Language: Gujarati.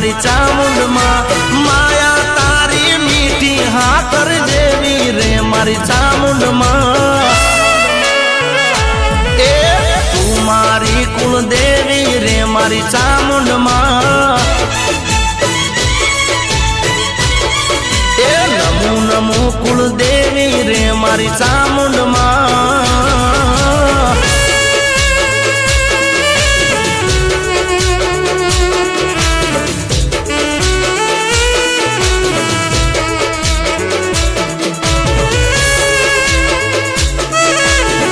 મારી ચામુંડ માં માયા તારી મીઠી હાકર જેવી રે મારી ચામુંડ માં એ તું મારી કુળદેવી રે મારી ચામુંડ માં એ નમો નમો કુળદેવી રે મારી ચામુંડ માં